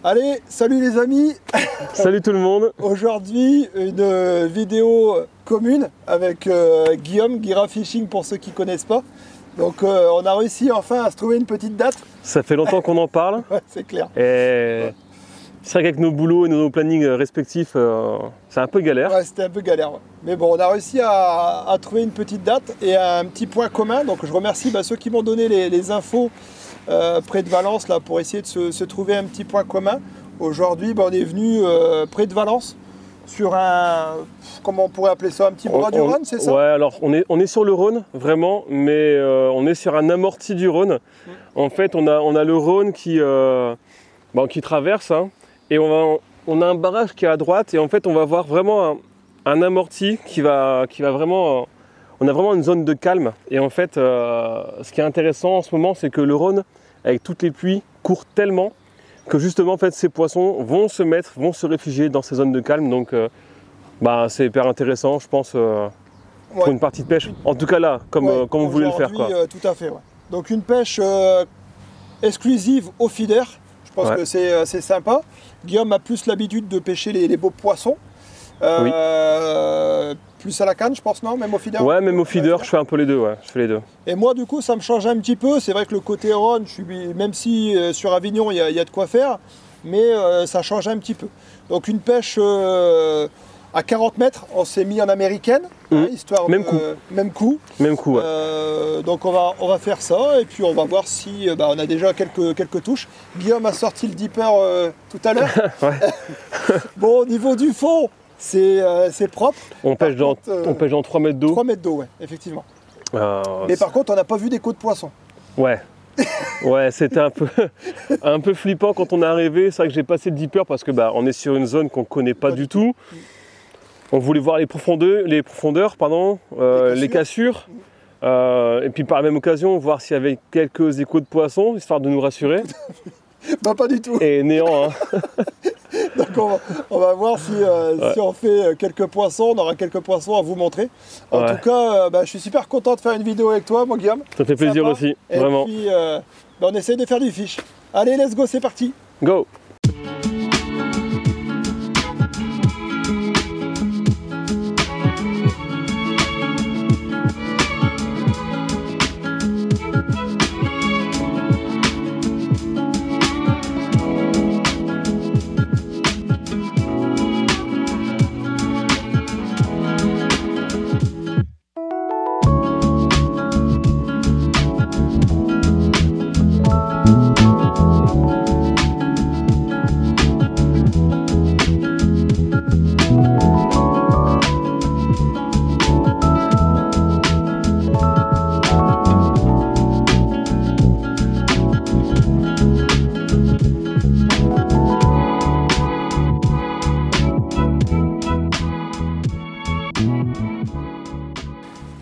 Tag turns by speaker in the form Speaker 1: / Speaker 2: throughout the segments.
Speaker 1: Allez, salut les amis.
Speaker 2: Salut tout le monde.
Speaker 1: Aujourd'hui, une vidéo commune avec Guillaume, Guira Fishing pour ceux qui ne connaissent pas. Donc on a réussi enfin à se trouver une petite date.
Speaker 2: Ça fait longtemps qu'on en parle.
Speaker 1: Ouais, c'est clair.
Speaker 2: Et c'est vrai qu'avec nos boulots et nos plannings respectifs, c'est un peu galère.
Speaker 1: Ouais, c'était un peu galère. Ouais. Mais bon, on a réussi à trouver une petite date et un petit point commun. Donc je remercie ceux qui m'ont donné les infos près de Valence là, pour essayer de se trouver un petit point commun. Aujourd'hui, on est venu près de Valence sur un, comment on pourrait appeler ça, un petit bras du Rhône, c'est ça?
Speaker 2: Ouais, alors on est sur le Rhône, vraiment, mais on est sur un amorti du Rhône. En fait, on a le Rhône qui traverse, hein, et on a un barrage qui est à droite, et en fait, on va voir vraiment un amorti qui va vraiment... on a vraiment une zone de calme, et en fait, ce qui est intéressant en ce moment, c'est que le Rhône, avec toutes les pluies, court tellement que justement, en fait, ces poissons vont se réfugier dans ces zones de calme, donc c'est hyper intéressant, je pense, pour une partie de pêche. En tout cas là, comme vous voulez le faire, quoi.
Speaker 1: Tout à fait, ouais. Donc une pêche exclusive au feeder, je pense que c'est sympa. Guillaume a plus l'habitude de pêcher les beaux poissons.
Speaker 2: Oui.
Speaker 1: Plus à la canne, je pense, non? Même au feeder?
Speaker 2: Ouais, même au feeder, je fais un peu les deux, ouais. Je fais les deux.
Speaker 1: Et moi, du coup, ça me change un petit peu. C'est vrai que le côté Rhône, même si sur Avignon, il y a de quoi faire, mais ça change un petit peu. Donc une pêche à 40 mètres, on s'est mis en américaine, histoire
Speaker 2: même
Speaker 1: coup.
Speaker 2: Même coup, ouais.
Speaker 1: Donc on va faire ça, et puis on va voir si on a déjà quelques touches. Guillaume a sorti le dipper tout à l'heure. Bon, au niveau du fond, c'est propre.
Speaker 2: On pêche dans 3 mètres d'eau.
Speaker 1: 3 mètres d'eau, ouais, effectivement. Mais par contre, on n'a pas vu d'écho de poisson.
Speaker 2: Ouais. Ouais, c'était un peu flippant quand on est arrivé. C'est vrai que j'ai passé le dipper parce que on est sur une zone qu'on ne connaît pas du tout. On voulait voir les profondeurs, les cassures. Et puis par la même occasion, voir s'il y avait quelques échos de poissons, histoire de nous rassurer.
Speaker 1: Pas du tout.
Speaker 2: Et néant, hein.
Speaker 1: Donc on va voir si on fait quelques poissons, on aura quelques poissons à vous montrer. En tout cas, je suis super content de faire une vidéo avec toi, mon Guillaume.
Speaker 2: Ça fait plaisir aussi, vraiment.
Speaker 1: Et puis on essaye de faire du fish. Allez, let's go, c'est parti.
Speaker 2: Go.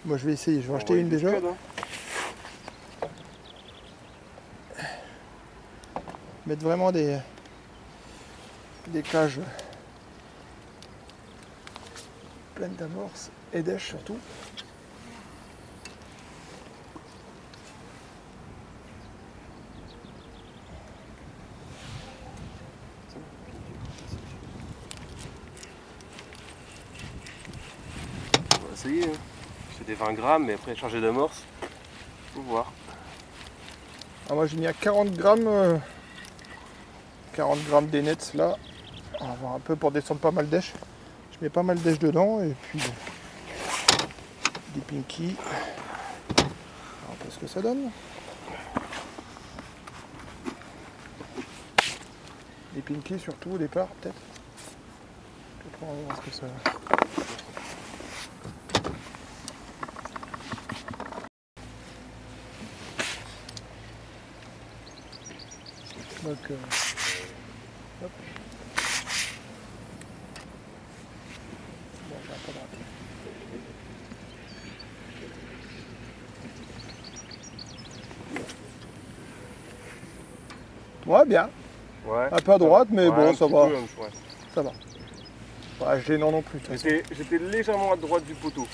Speaker 1: Moi je vais essayer, je vais en acheter une déjà. Mettre vraiment des cages pleines d'amorces et d'èches surtout.
Speaker 2: On va essayer, hein. C'est des 20 grammes, mais après chargé d'amorce, faut voir.
Speaker 1: Alors moi j'ai mis à 40 grammes d'énettes là. On va voir un peu pour descendre pas mal d'èches. Je mets pas mal d'èches dedans et puis des pinky. On va voir ce que ça donne. Des pinky surtout au départ peut-être. Après on va voir ce que ça. Donc, hop. Bon, j'ai pas de rater. Ouais, bien.
Speaker 2: Ouais.
Speaker 1: Un peu à droite, mais bon, ça va.
Speaker 2: Ça va.
Speaker 1: Pas gênant non plus.
Speaker 2: J'étais légèrement à droite du poteau.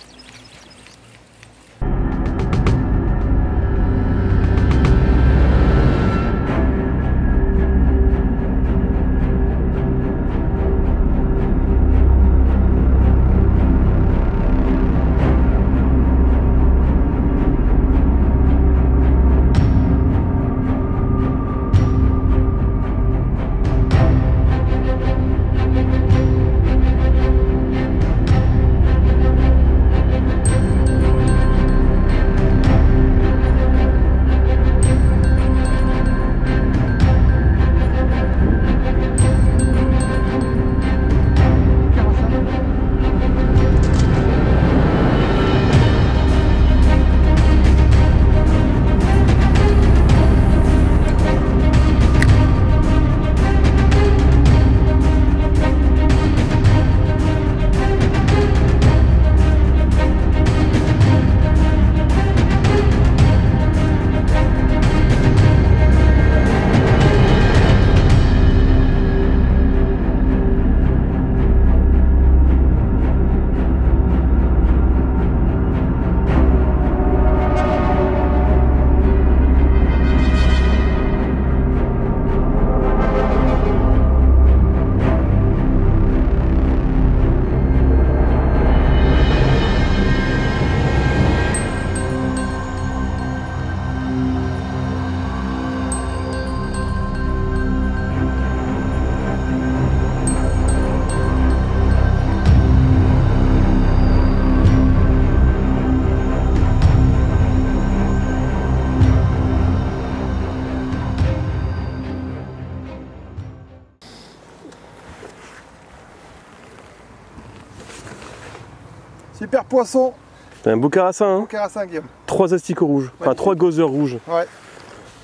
Speaker 1: Super poisson.
Speaker 2: C'est un beau carassin, hein.
Speaker 1: Beau carassin, Guillaume.
Speaker 2: 3 asticots rouges, enfin 3 gothers rouges.
Speaker 1: Ouais.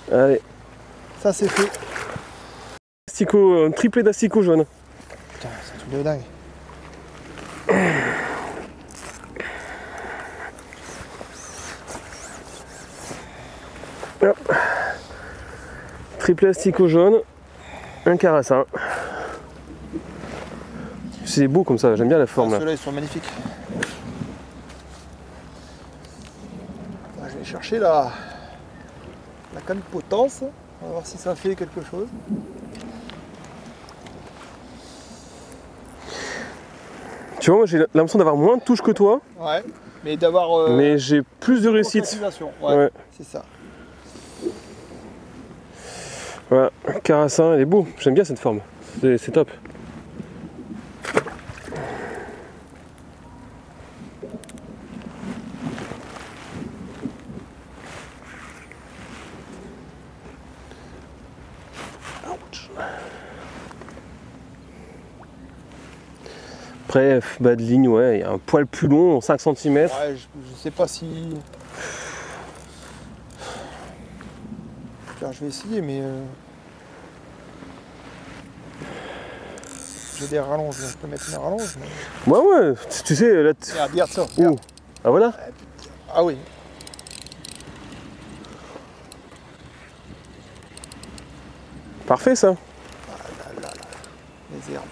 Speaker 2: Allez.
Speaker 1: Ça c'est fait.
Speaker 2: Triplé d'asticots jaunes.
Speaker 1: Putain, c'est un truc de dingue.
Speaker 2: Hop. Triplé asticot jaune, un carassin. C'est beau comme ça, j'aime bien la forme.
Speaker 1: Ceux-là ils sont magnifiques. Je vais chercher la canne potence. On va voir si ça fait quelque chose.
Speaker 2: Tu vois, moi j'ai l'impression d'avoir moins de touches que toi.
Speaker 1: Ouais, mais d'avoir.
Speaker 2: Mais j'ai plus de réussite.
Speaker 1: Ouais, c'est ça.
Speaker 2: Voilà, carassin, il est beau. J'aime bien cette forme. C'est top. Après, bas de ligne, ouais, il y a un poil plus long, 5 cm.
Speaker 1: Ouais, je sais pas si. Alors, je vais essayer, mais. J'ai des rallonges, je peux mettre une rallonge. Mais...
Speaker 2: Ouais, tu sais, là.
Speaker 1: Regarde ça.
Speaker 2: Ouh. Ah voilà.
Speaker 1: Ah oui.
Speaker 2: Parfait ça.
Speaker 1: Ah là là là. Les herbes.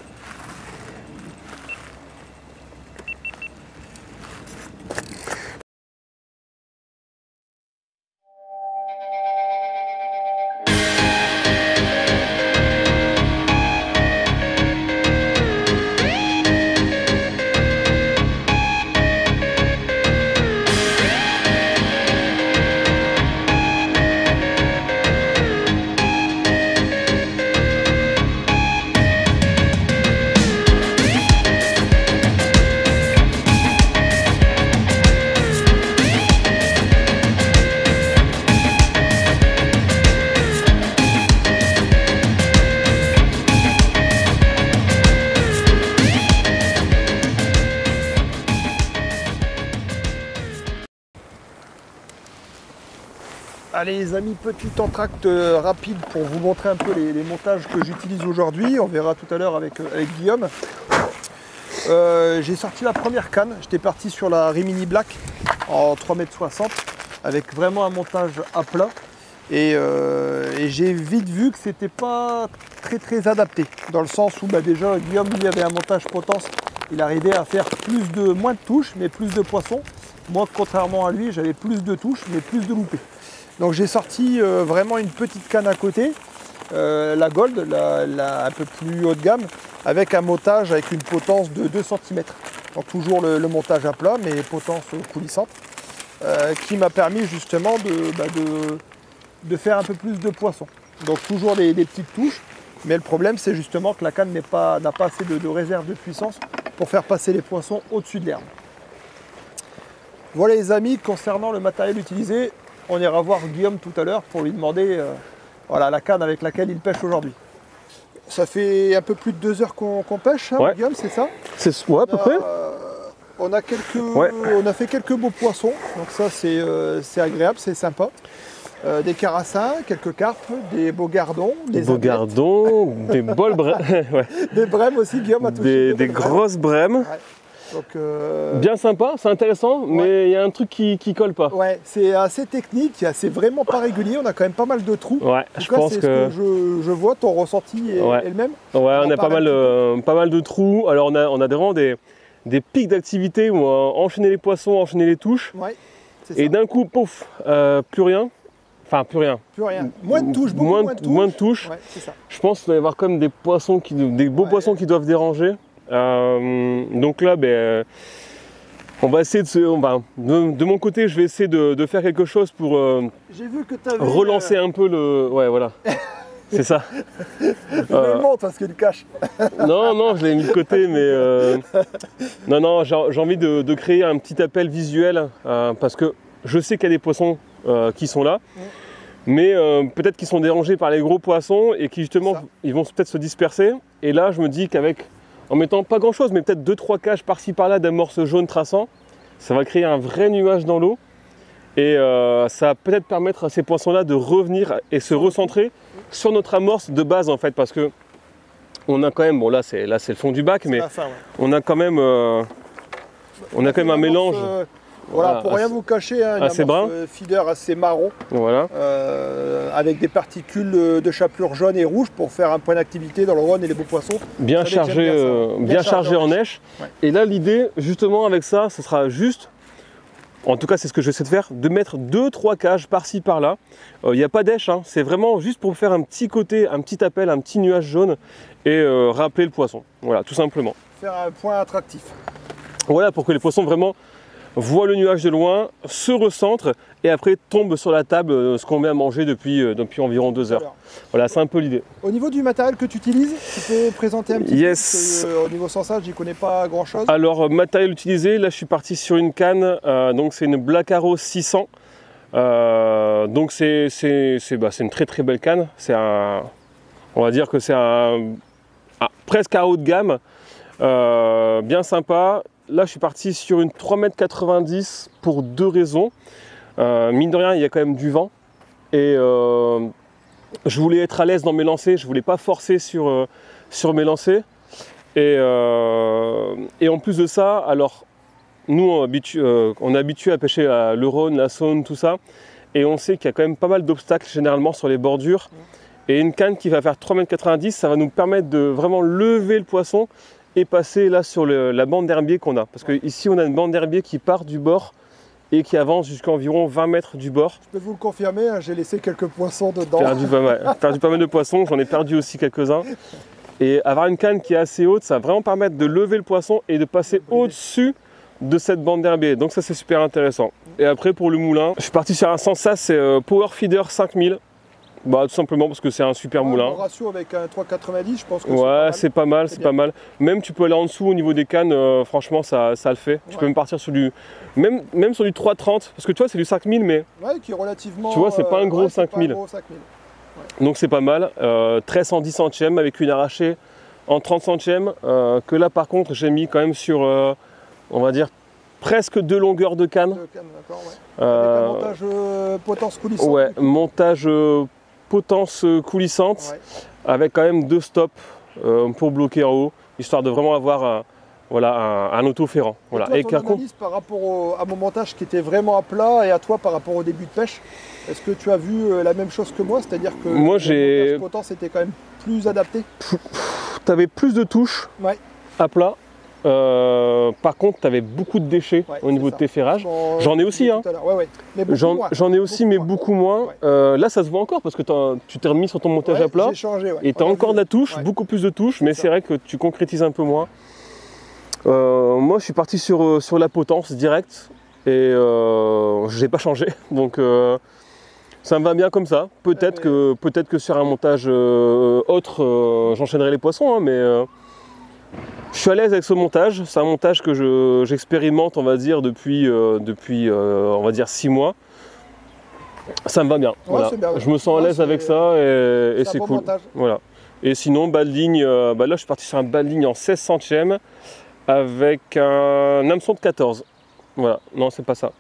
Speaker 1: Allez les amis, petit entracte rapide pour vous montrer un peu les montages que j'utilise aujourd'hui. On verra tout à l'heure avec Guillaume. J'ai sorti la première canne. J'étais parti sur la Rimini Black en 3,60 m avec vraiment un montage à plat. Et j'ai vite vu que c'était pas très adapté. Dans le sens où déjà Guillaume lui avait un montage potence. Il arrivait à faire moins de touches mais plus de poissons. Moi contrairement à lui j'avais plus de touches mais plus de loupés. Donc j'ai sorti vraiment une petite canne à côté, la Gold, un peu plus haut de gamme, avec un montage avec une potence de 2 cm. Donc toujours le montage à plat, mais potence coulissante, qui m'a permis justement de faire un peu plus de poissons. Donc toujours des petites touches, mais le problème c'est justement que la canne n'a pas assez de réserve de puissance pour faire passer les poissons au-dessus de l'herbe. Voilà les amis, concernant le matériel utilisé, on ira voir Guillaume tout à l'heure pour lui demander voilà, la canne avec laquelle il pêche aujourd'hui. Ça fait un peu plus de 2 heures qu'on pêche, hein,
Speaker 2: ouais.
Speaker 1: Guillaume, c'est ça?
Speaker 2: Ouais, à peu près.
Speaker 1: On a fait quelques beaux poissons, donc ça c'est agréable, c'est sympa. Des carassins, quelques carpes, des beaux gardons, des
Speaker 2: bols brèmes. Ouais.
Speaker 1: Des brèmes aussi, Guillaume a touché.
Speaker 2: Des grosses brèmes.
Speaker 1: Ouais. Donc,
Speaker 2: bien sympa, c'est intéressant, ouais. Mais il y a un truc qui colle pas.
Speaker 1: Ouais, c'est assez technique, c'est vraiment pas régulier, on a quand même pas mal de trous.
Speaker 2: Ouais, je pense que
Speaker 1: je vois, ton ressenti est le même.
Speaker 2: Ouais, on a pas mal de trous. Alors on a vraiment des pics d'activité où on va enchaîner les poissons, enchaîner les touches.
Speaker 1: Ouais, c'est ça.
Speaker 2: Et d'un coup, pouf, plus rien. Enfin, plus rien.
Speaker 1: Plus rien. Moins de touches, beaucoup
Speaker 2: moins de touches.
Speaker 1: Ouais, c'est ça.
Speaker 2: Je pense qu'il va y avoir comme des poissons des beaux poissons qui doivent déranger. Donc là, on va essayer de mon côté, je vais essayer de faire quelque chose pour
Speaker 1: J'ai vu que
Speaker 2: relancer un peu le... Ouais, voilà. C'est ça.
Speaker 1: Je le montre parce qu'il le cache.
Speaker 2: Non, je l'ai mis de côté, mais... Non, j'ai envie de créer un petit appel visuel parce que je sais qu'il y a des poissons qui sont là. Mais peut-être qu'ils sont dérangés par les gros poissons et qui justement, ils vont peut-être se disperser. Et là, je me dis qu'en mettant pas grand chose, mais peut-être 2-3 cages par-ci par-là d'amorces jaunes traçants, Ça va créer un vrai nuage dans l'eau. Et ça va peut-être permettre à ces poissons-là de revenir et se recentrer sur notre amorce de base en fait. Parce que on a quand même, bon là c'est le fond du bac, mais
Speaker 1: fin, ouais.
Speaker 2: on a quand même, un mélange.
Speaker 1: Voilà, pour rien vous cacher, hein,
Speaker 2: assez brun,
Speaker 1: feeder assez marron,
Speaker 2: voilà.
Speaker 1: avec des particules de chapelure jaune et rouge pour faire un point d'activité dans le Rhône et les beaux poissons.
Speaker 2: Bien chargé, bien chargé en neige.
Speaker 1: Ouais.
Speaker 2: Et là l'idée justement avec ça, ce sera juste, en tout cas c'est ce que je vais essayer de faire, de mettre 2-3 cages par-ci par-là. Il n'y a pas d'èche, hein, c'est vraiment juste pour faire un petit côté, un petit appel, un petit nuage jaune et rappeler le poisson. Voilà, tout simplement.
Speaker 1: Faire un point attractif.
Speaker 2: Voilà, pour que les poissons vraiment voient le nuage de loin, se recentrent et après tombent sur la table ce qu'on met à manger depuis environ 2 heures. Voilà, c'est un peu l'idée.
Speaker 1: Au niveau du matériel que tu utilises, tu peux présenter un petit peu parce que, au niveau sensage, j'y connais pas grand chose.
Speaker 2: Alors, matériel utilisé, là je suis parti sur une canne, donc c'est une Black Arrow 600. Donc c'est une très très belle canne. On va dire que c'est presque un haut de gamme, bien sympa. Là je suis parti sur une 3,90 m pour 2 raisons. Mine de rien il y a quand même du vent et je voulais être à l'aise dans mes lancers, je voulais pas forcer sur mes lancers. Et en plus de ça, alors nous on est habitué à pêcher le Rhône, la Saône, tout ça, et on sait qu'il y a quand même pas mal d'obstacles généralement sur les bordures. Et une canne qui va faire 3,90 m, ça va nous permettre de vraiment lever le poisson et passer là sur la bande d'herbier qu'on a. Parce qu'ici on a une bande d'herbier qui part du bord et qui avance jusqu'à environ 20 mètres du bord.
Speaker 1: Je peux vous le confirmer, hein, j'ai laissé quelques poissons dedans.
Speaker 2: Perdu pas mal de poissons, j'en ai perdu aussi quelques-uns. Et avoir une canne qui est assez haute, ça va vraiment permettre de lever le poisson et de passer au-dessus de cette bande d'herbier. Donc ça c'est super intéressant. Et après pour le moulin, je suis parti sur un Sensas, c'est Power Feeder 5000. Bah, tout simplement parce que c'est un super moulin.
Speaker 1: Le ratio avec un 3,90, je pense que
Speaker 2: c'est pas mal, c'est pas mal. Même tu peux aller en dessous au niveau des cannes, franchement ça le fait. Tu peux même partir sur même sur du 3,30 parce que tu vois c'est du 5000 mais
Speaker 1: qui est relativement,
Speaker 2: tu vois c'est pas un gros 5000. Donc c'est pas mal. 13 en 10 centièmes avec une arrachée en 30 centièmes que là par contre j'ai mis quand même sur on va dire presque 2 longueurs de canne.
Speaker 1: Avec un montage potence coulissante.
Speaker 2: Ouais, montage potence coulissante, avec quand même 2 stops pour bloquer en haut, histoire de vraiment avoir un autoférant.
Speaker 1: Voilà. Et toi, ton analyse par rapport à mon montage qui était vraiment à plat et à toi par rapport au début de pêche, est-ce que tu as vu la même chose que moi? C'est-à-dire que
Speaker 2: moi, le
Speaker 1: montage potence était quand même plus adapté?
Speaker 2: Tu avais plus de touches à plat. Par contre, tu avais beaucoup de déchets au niveau de tes ferrages. J'en ai aussi, hein. J'en ai aussi, mais beaucoup moins. Là, ça se voit encore parce que tu t'es remis sur ton montage à plat et tu as encore de la touche, beaucoup plus de touches, mais c'est vrai que tu concrétises un peu moins. Moi, je suis parti sur la potence directe et je n'ai pas changé. Donc, ça me va bien comme ça. Peut-être que sur un montage autre, j'enchaînerai les poissons, hein, mais. Je suis à l'aise avec ce montage, c'est un montage que j'expérimente on va dire depuis on va dire 6 mois. Ça me va bien, voilà. Bien, je me sens à l'aise avec ça et c'est cool. Voilà. Et sinon bas de ligne, là je suis parti sur un bas de ligne en 16 centièmes avec un hameçon de 14. Voilà, non c'est pas ça.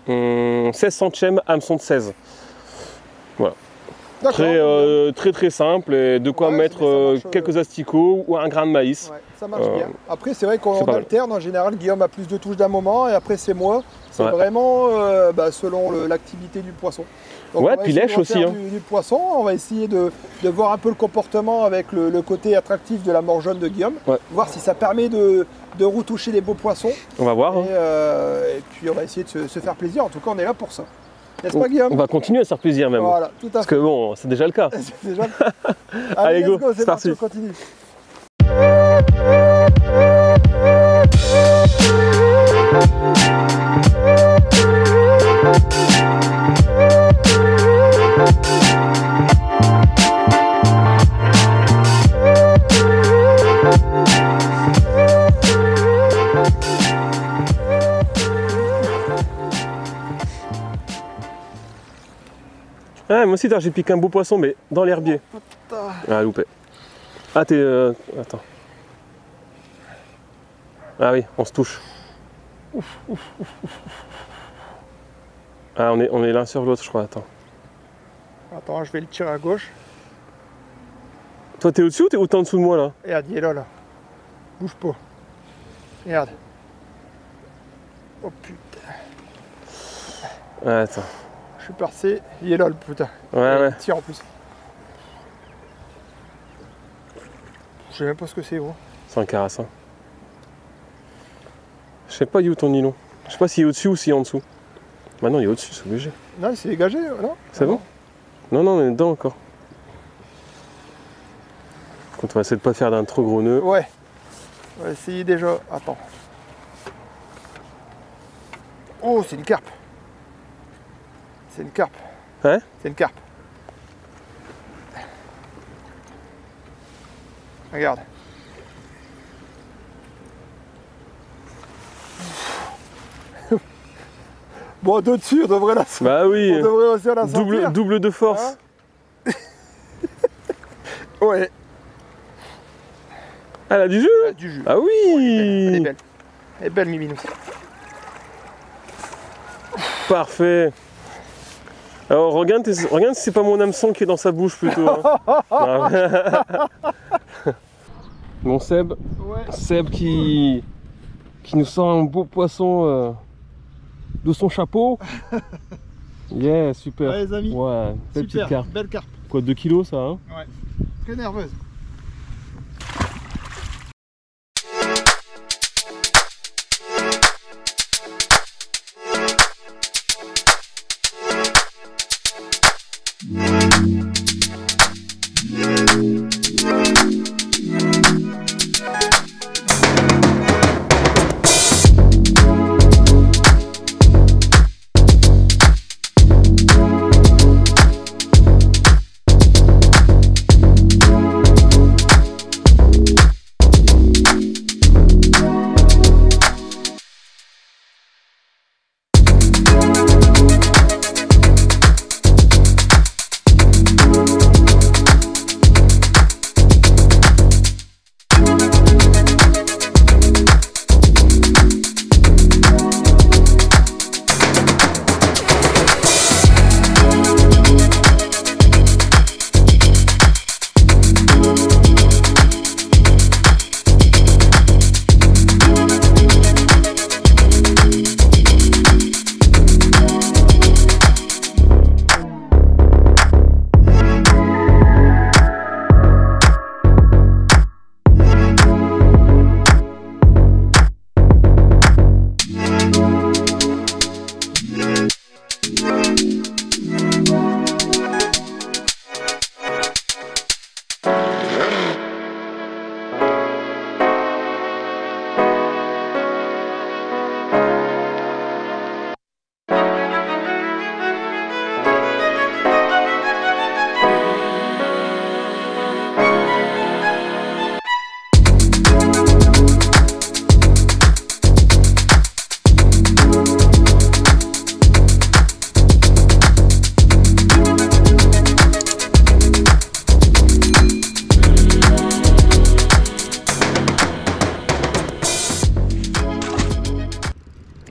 Speaker 2: 16 centièmes, hameçon de 16. Voilà. Très simple et de quoi mettre quelques asticots ou un grain de maïs.
Speaker 1: Ça marche bien. Après c'est vrai qu'on alterne, en général Guillaume a plus de touches d'un moment et après c'est moi. C'est vraiment selon l'activité du poisson. Donc
Speaker 2: puis lèche aussi.
Speaker 1: Du poisson, on va essayer de voir un peu le comportement avec le côté attractif de la mort jaune de Guillaume. Voir si ça permet de retoucher les beaux poissons.
Speaker 2: On va voir.
Speaker 1: Et puis on va essayer de se faire plaisir, en tout cas on est là pour ça. N'est-ce pas Guillaume?
Speaker 2: On va continuer à se faire plaisir même.
Speaker 1: Voilà, tout à fait.
Speaker 2: Parce que bon, c'est déjà le cas.
Speaker 1: C'est déjà le cas.
Speaker 2: Allez, go,
Speaker 1: c'est parti, on continue.
Speaker 2: Ah, moi aussi j'ai piqué un beau poisson mais dans l'herbier. Ah loupé. Ah t'es... Attends. Ah oui, on se touche. Ah, on est l'un sur l'autre, je crois. Attends.
Speaker 1: Attends, je vais le tirer à gauche.
Speaker 2: Toi, t'es au-dessus ou t'es en dessous de moi, là?
Speaker 1: Regarde, il est là, là. Bouge pas. Regarde. Oh putain.
Speaker 2: Ouais, attends.
Speaker 1: Je suis percé. Il est là, le putain.
Speaker 2: Ouais.
Speaker 1: Il tire en plus. Je sais même pas ce que c'est, gros.
Speaker 2: C'est un carassin. Je sais pas, il est où ton nylon? Je sais pas s'il est au-dessus ou s'il est en dessous. Bah non, il est au-dessus, c'est obligé.
Speaker 1: Non, il s'est dégagé, non?
Speaker 2: C'est bon? Non, on est dedans encore. Quand on va essayer de pas faire d'un trop gros nœud.
Speaker 1: Ouais. On va essayer déjà. Attends. Oh, c'est une carpe. C'est une carpe.
Speaker 2: Ouais?
Speaker 1: C'est une carpe. Regarde. Bon, de dessus, on devrait la sortir.
Speaker 2: Bah oui.
Speaker 1: On devrait aussi la sortir.
Speaker 2: Double de force.
Speaker 1: Hein? Ouais.
Speaker 2: Elle a du jus?
Speaker 1: Du jus.
Speaker 2: Ah oui.
Speaker 1: Elle est belle. Elle est belle, Miminou.
Speaker 2: Parfait. Alors regarde si c'est pas mon hameçon qui est dans sa bouche plutôt. Hein. Bon Seb,
Speaker 1: Ouais.
Speaker 2: Seb qui nous sort un beau poisson de son chapeau. Yeah, super.
Speaker 1: Ouais, les amis.
Speaker 2: Ouais, belle petite carpe.
Speaker 1: Belle carpe.
Speaker 2: Quoi, 2 kilos ça, hein?
Speaker 1: Ouais. Très nerveuse.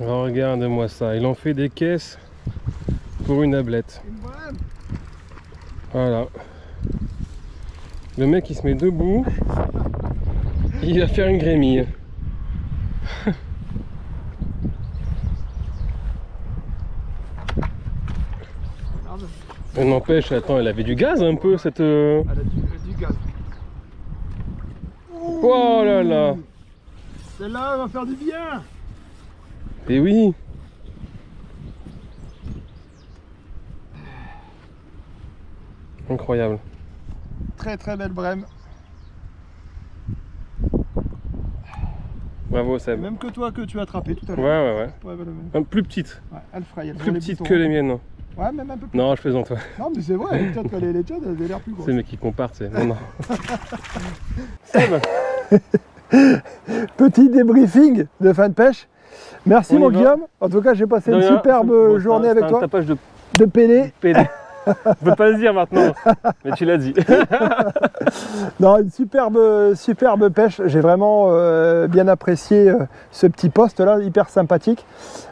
Speaker 2: Regarde-moi ça, il en fait des caisses pour une ablette. Voilà. Le mec il se met debout, il va faire une grémille. N'empêche, attends, elle avait du gaz un peu cette...
Speaker 1: Elle a du gaz.
Speaker 2: Oh là là.
Speaker 1: Celle-là, elle va faire du bien.
Speaker 2: Et oui. Incroyable.
Speaker 1: Très très belle brème.
Speaker 2: Bravo Seb.
Speaker 1: Même que toi que tu as attrapé tout à
Speaker 2: Ouais,
Speaker 1: l'heure.
Speaker 2: ouais.
Speaker 1: Ouais,
Speaker 2: Plus petite.
Speaker 1: elle fraye.
Speaker 2: Plus petite que les miennes.
Speaker 1: Ouais, même un peu plus.
Speaker 2: Non, je plaisante. Ouais.
Speaker 1: Non, mais c'est vrai, peut-être que les tiennes, elles ont l'air plus grosses.
Speaker 2: C'est le mec qui compare, c'est... Non. Seb.
Speaker 1: Petit débriefing de fin de pêche. Merci mon Guillaume. En tout cas, j'ai passé une superbe journée avec toi.
Speaker 2: Un tapage de
Speaker 1: PD.
Speaker 2: PD. Je peux pas le dire maintenant, mais tu l'as dit.
Speaker 1: Non, une superbe pêche. J'ai vraiment bien apprécié ce petit poste là, hyper sympathique.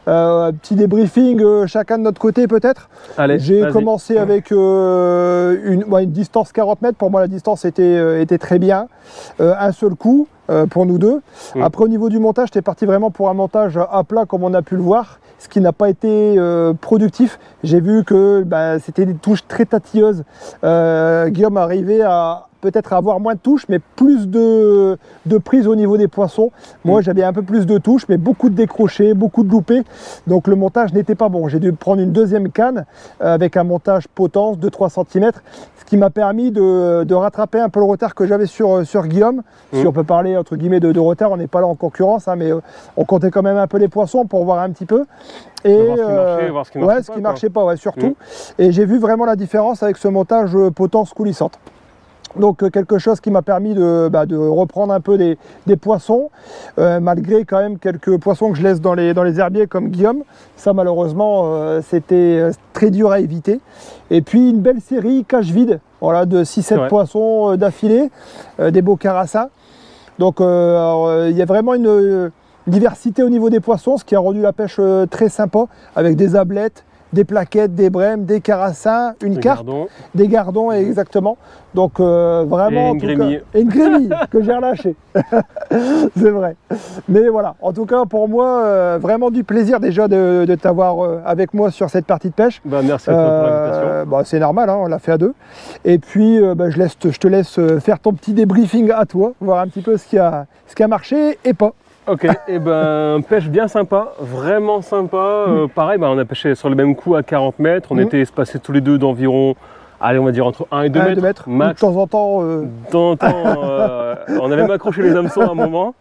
Speaker 1: Petit débriefing chacun de notre côté peut-être.
Speaker 2: Allez,
Speaker 1: j'ai commencé avec une distance 40 mètres. Pour moi, la distance était très bien. Un seul coup pour nous deux. Après, au niveau du montage, j'étais parti vraiment pour un montage à plat comme on a pu le voir, ce qui n'a pas été productif. J'ai vu que c'était des touches très tatilleuses. Guillaume arrivait à peut-être avoir moins de touches, mais plus de prise au niveau des poissons. Moi, j'avais un peu plus de touches, mais beaucoup de décrochés, beaucoup de loupés. Donc le montage n'était pas bon. J'ai dû prendre une deuxième canne avec un montage potence de 3 cm, ce qui m'a permis de rattraper un peu le retard que j'avais sur Guillaume. Si on peut parler entre guillemets de retard, on n'est pas là en concurrence, hein, mais on comptait quand même un peu les poissons pour voir un petit peu. Et
Speaker 2: voir ce qui marchait pas,
Speaker 1: surtout. Et j'ai vu vraiment la différence avec ce montage potence coulissante. Donc quelque chose qui m'a permis de reprendre un peu des poissons, malgré quand même quelques poissons que je laisse dans les herbiers comme Guillaume. Ça malheureusement c'était très dur à éviter. Et puis une belle série cache vide, voilà, de 6-7 poissons d'affilée, des beaux carassins. Donc il y a vraiment une diversité au niveau des poissons, ce qui a rendu la pêche très sympa, avec des ablettes, des plaquettes, des brèmes, des carassins, une carpe, des gardons, exactement. Donc vraiment,
Speaker 2: et une
Speaker 1: grémille que j'ai relâchée. C'est vrai. Mais voilà, en tout cas pour moi, vraiment du plaisir déjà de t'avoir avec moi sur cette partie de pêche.
Speaker 2: Merci à toi pour l'invitation.
Speaker 1: C'est normal, hein, on l'a fait à deux. Et puis je te laisse faire ton petit débriefing à toi, voir un petit peu ce qui a marché et pas.
Speaker 2: Ok, et pêche bien sympa, vraiment sympa. Pareil, on a pêché sur le même coup à 40 mètres. On était espacés tous les deux d'environ, allez, on va dire entre 1 et 2 mètres. Max.
Speaker 1: De temps en temps.
Speaker 2: On avait même accroché les hameçons à un moment.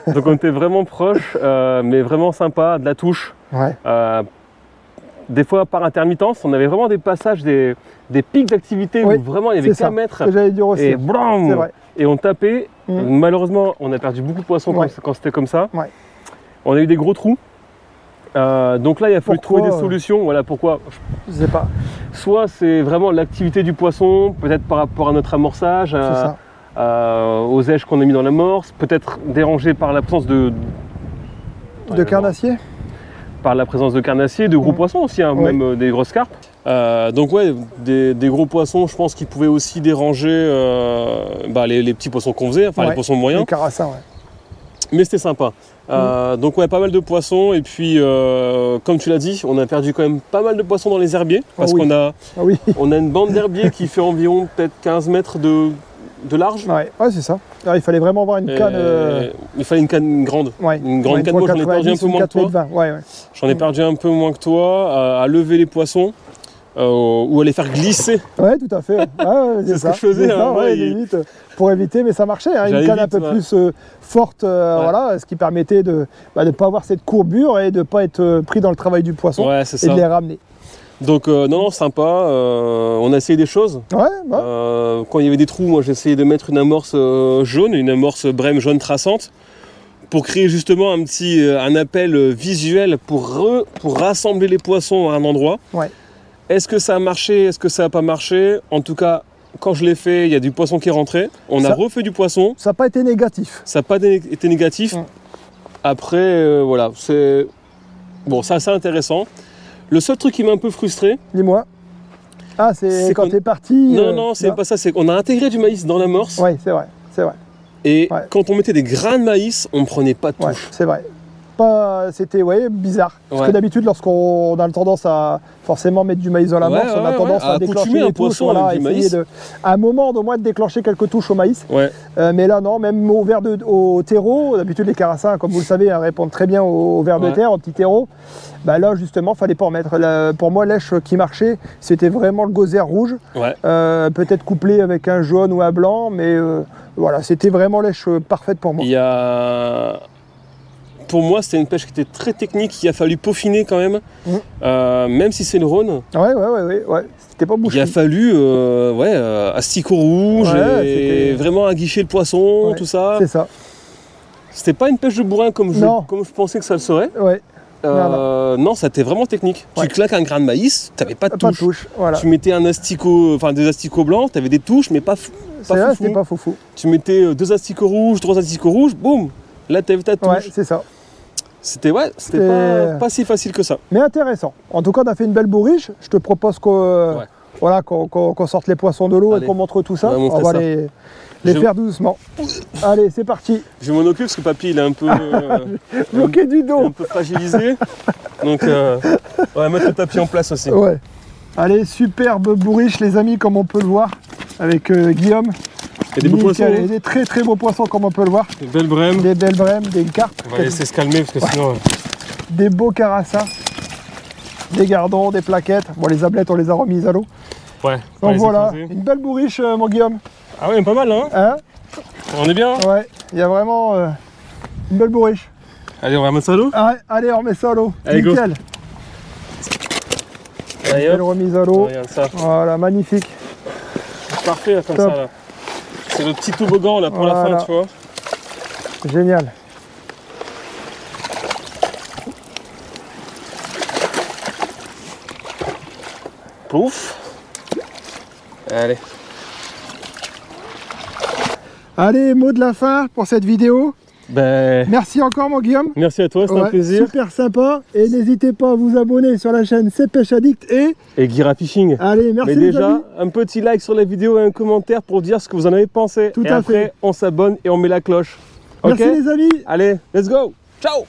Speaker 2: Donc on était vraiment proches, mais vraiment sympa, de la touche.
Speaker 1: Ouais.
Speaker 2: Des fois par intermittence, on avait vraiment des passages, des pics d'activité où vraiment il y avait qu'un mètre.
Speaker 1: C'est ce que j'allais dire aussi.
Speaker 2: Et blam,
Speaker 1: c'est vrai.
Speaker 2: Et on tapait. Malheureusement, on a perdu beaucoup de poissons quand c'était comme ça.
Speaker 1: Ouais.
Speaker 2: On a eu des gros trous. Donc là, il a fallu trouver des solutions. Voilà pourquoi.
Speaker 1: Je sais pas.
Speaker 2: Soit c'est vraiment l'activité du poisson, peut-être par rapport à notre amorçage, aux èches qu'on a mis dans l'amorce, peut-être dérangé par l'absence de
Speaker 1: carnassiers.
Speaker 2: Par la présence de carnassiers, de gros poissons aussi, hein, même des grosses carpes. Donc des gros poissons, je pense qu'ils pouvaient aussi déranger les petits poissons qu'on faisait, enfin les poissons moyens.
Speaker 1: Les carassins,
Speaker 2: Mais c'était sympa. Donc pas mal de poissons, et puis comme tu l'as dit, on a perdu quand même pas mal de poissons dans les herbiers, parce qu'on a, on a une bande d'herbiers qui fait environ peut-être 15 mètres de large.
Speaker 1: Ouais, c'est ça. Alors, il fallait vraiment avoir une canne.
Speaker 2: Il fallait une canne grande. Une grande canne. Moi, j'en ai perdu un peu moins que toi. J'en ai perdu un peu moins que toi à lever les poissons ou à les faire glisser.
Speaker 1: Ouais, tout à fait.
Speaker 2: C'est ce que je faisais.
Speaker 1: Limite, pour éviter, mais ça marchait. Hein, une canne un peu plus forte, ce qui permettait de ne pas avoir cette courbure et de ne pas être pris dans le travail du poisson et de les ramener.
Speaker 2: Donc non, sympa, on a essayé des choses. Quand il y avait des trous, moi j'ai essayé de mettre une amorce jaune, une amorce brème jaune traçante, pour créer justement un appel visuel pour rassembler les poissons à un endroit. Est-ce que ça a marché, est-ce que ça n'a pas marché? En tout cas, quand je l'ai fait, il y a du poisson qui est rentré. On a refait du poisson.
Speaker 1: Ça n'a pas été négatif.
Speaker 2: Ça n'a pas été négatif. Après, voilà, c'est assez intéressant. Le seul truc qui m'a un peu frustré...
Speaker 1: Dis-moi. Ah, c'est quand t'es parti...
Speaker 2: Non, c'est pas ça. C'est qu'on a intégré du maïs dans l'amorce.
Speaker 1: Oui, c'est vrai.
Speaker 2: Et quand on mettait des grains de maïs, on ne prenait pas de touche.
Speaker 1: Ouais, c'est vrai. C'était bizarre. Parce que d'habitude, lorsqu'on a tendance à forcément mettre du maïs dans l'amorce, on a tendance à déclencher les touches. Essayer à un moment au moins de déclencher quelques touches au maïs. Mais là, non, même au terreau, d'habitude les carassins, comme vous le savez, répondent très bien au vers de terre, au petit terreau. Là, justement, il fallait pas en mettre. Pour moi, l'èche qui marchait, c'était vraiment le gozère rouge. Peut-être couplé avec un jaune ou un blanc, mais voilà, c'était vraiment l'èche parfaite pour moi.
Speaker 2: Pour moi, c'était une pêche qui était très technique, il a fallu peaufiner quand même, même si c'est le Rhône.
Speaker 1: C'était pas bouché.
Speaker 2: Il a fallu asticot rouge et vraiment aguicher le poisson, tout ça.
Speaker 1: C'est ça.
Speaker 2: C'était pas une pêche de bourrin comme je pensais que ça le serait. Non, ça a été vraiment technique.
Speaker 1: Ouais.
Speaker 2: Tu claques un grain de maïs, tu n'avais pas de touche.
Speaker 1: Pas de touche, voilà.
Speaker 2: Tu mettais un asticot, enfin 2 asticots blancs, tu avais des touches, mais pas
Speaker 1: C'était
Speaker 2: foufou.
Speaker 1: pas foufou.
Speaker 2: Tu mettais 2 asticots rouges, 3 asticots rouges, boum, là tu avais ta touche.
Speaker 1: Ouais, c'est ça.
Speaker 2: C'était pas si facile que ça.
Speaker 1: Mais intéressant. En tout cas, on a fait une belle bourriche. Je te propose qu'on voilà, qu'on sorte les poissons de l'eau et qu'on montre tout ça. On va les faire doucement. Allez, c'est parti.
Speaker 2: Je m'en occupe parce que papy il est un peu
Speaker 1: bloqué du dos,
Speaker 2: un peu fragilisé. Donc on va mettre le tapis en place aussi.
Speaker 1: Ouais. Allez, superbe bourriche les amis, comme on peut le voir avec Guillaume.
Speaker 2: Et des beaux poissons.
Speaker 1: Des très très beaux poissons comme on peut le voir.
Speaker 2: Des belles brèmes.
Speaker 1: Des belles brèmes, des carpes.
Speaker 2: On va laisser se calmer parce que sinon...
Speaker 1: Des beaux carassins. Des gardons, des plaquettes. Bon, les ablettes on les a remises à l'eau.
Speaker 2: Ouais.
Speaker 1: Donc voilà, une belle bourriche mon Guillaume.
Speaker 2: Ah ouais, pas mal hein, on est bien.
Speaker 1: Ouais, il y a vraiment une belle bourriche.
Speaker 2: Allez, on va mettre ça à l'eau.
Speaker 1: Allez, on remet ça à l'eau.
Speaker 2: Allez,
Speaker 1: nickel.
Speaker 2: Go. Allez,
Speaker 1: belle remise à l'eau.
Speaker 2: Regarde ça.
Speaker 1: Voilà, magnifique.
Speaker 2: Parfait là, comme
Speaker 1: Top.
Speaker 2: ça là. C'est le petit toboggan là pour la fin, tu vois.
Speaker 1: Génial.
Speaker 2: Pouf. Allez.
Speaker 1: Allez, mot de la fin pour cette vidéo.
Speaker 2: Ben...
Speaker 1: Merci encore mon Guillaume.
Speaker 2: Merci à toi, c'était un plaisir.
Speaker 1: Super sympa. Et n'hésitez pas à vous abonner sur la chaîne C'est Pêche Addict et
Speaker 2: Guira Fishing.
Speaker 1: Allez, merci.
Speaker 2: Mais déjà, un petit like sur la vidéo et un commentaire pour dire ce que vous en avez pensé.
Speaker 1: Tout
Speaker 2: et
Speaker 1: à
Speaker 2: après,
Speaker 1: fait.
Speaker 2: on s'abonne et on met la cloche.
Speaker 1: Merci
Speaker 2: Ok,
Speaker 1: les amis.
Speaker 2: allez, let's go. Ciao.